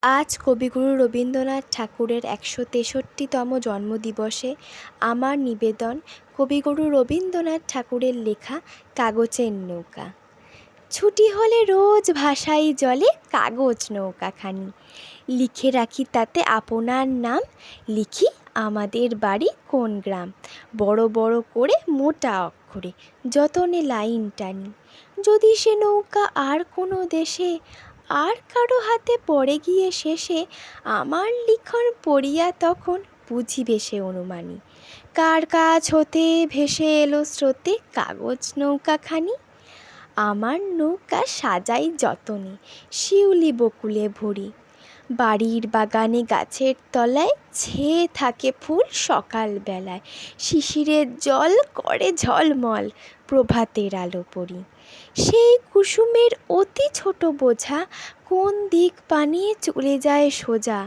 আজ কবিগুরু রবীন্দ্রনাথ ঠাকুরের ১৬৩তম জন্মদিবসে আমার নিবেদন কবিগুরু রবীন্দ্রনাথ ঠাকুরের লেখা কাগজের নৌকা। ছুটি হলে রোজ ভাসাই জলে কাগজ নৌকাখানি, লিখে রাখি তাতে আপনার নাম, লিখি আমাদের বাড়ি কোন গ্রাম। বড় বড় করে মোটা অক্ষরে যতনে লাইন টানি, যদি সে নৌকা আর কোনো দেশে আর কারো হাতে পড়ে গিয়ে শেষে, আমার লিখন পড়িয়া তখন বুঝিবে সে অনুমানী, কার কাছ হতে ভেসে এলো স্রোতে কাগজ নৌকাখানি। আমার নৌকা সাজাই যতনে শিউলি বকুলে ভরি, বাড়ির বাগানে গাছের তলায় ছেয়ে থাকে ফুল সকাল বেলায়, শিশিরের জল করে ঝলমল প্রভাতের আলো পড়ি। সেই কুসুমের অতি ছোট বোঝা কোন দিক পানিয়ে চলে যায় সোজা,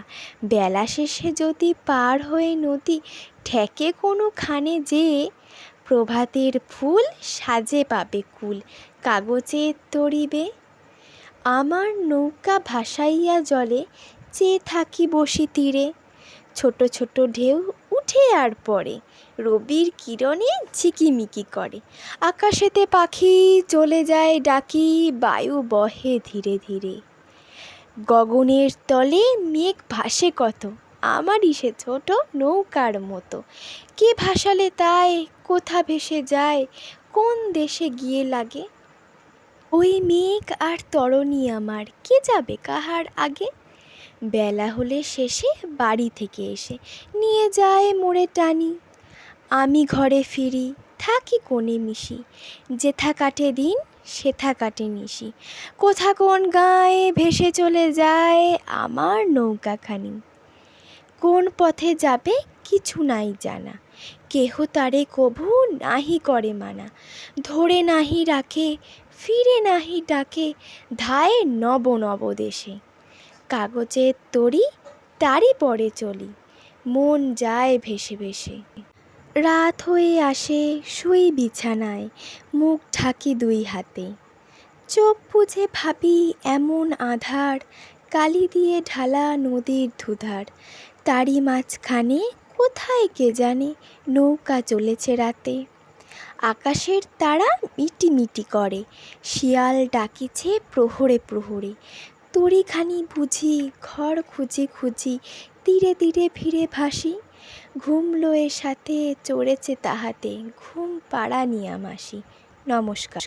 বেলা শেষে যদি পার হয়ে নদী ঠেকে কোনোখানে যেয়ে, প্রভাতের ফুল সাজে পাবে কুল কাগজের তরিবে। আমার নৌকা ভাসাইয়া জলে চেয়ে থাকি বসি তীরে, ছোট ছোট ঢেউ উঠে আর পড়ে, রবির কিরণে ঝিকিমিকি করে। আকাশেতে পাখি চলে যায় ডাকি, বায়ু বহে ধীরে ধীরে। গগনের তলে মেঘ ভাসে কত, আমারই সে ছোট নৌকার মতো। কে ভাসালে তাই কোথা ভেসে যায়, কোন দেশে গিয়ে লাগে। ওই মেঘ আর তরণী আমার, কে যাবে কাহার আগে। বেলা হলে শেষে বাড়ি থেকে এসে নিয়ে যায় মোড়ে টানি, আমি ঘরে ফিরি থাকি কোণে মিশি, যেথা কাটে দিন সেথা কাটে নিশি। কোথা কোন গায়ে ভেসে চলে যায় আমার নৌকাখানি, কোন পথে যাবে কিছু নাই জানা, কেহ তারে কভু নাহি করে মানা। ধরে নাহি রাখে ফিরে নাহি ডাকে, ধায়ে নব নব দেশে। কাগজের তরি তারই পরে চলি, মন যায় ভেসে ভেসে। রাত হয়ে আসে শুই বিছানায়, মুখ ঢাকি দুই হাতে। চোখ বুজে ভাবি এমন আঁধার, কালি দিয়ে ঢালা নদীর ধুধার। তারই মাঝখানে কোথায় কে জানে নৌকা চলেছে রাতে। আকাশের তারা মিটিমিটি করে, শিয়াল ডাকিছে প্রহরে প্রহরে। তরিখানি বুঝি ঘর খুঁজি খুঁজি, তীরে তীরে ফিরে ভাসি। ঘুম লয়ে সাথে চড়েছে তাহাতে, ঘুম পাড়া নিয়া মাসি। নমস্কার।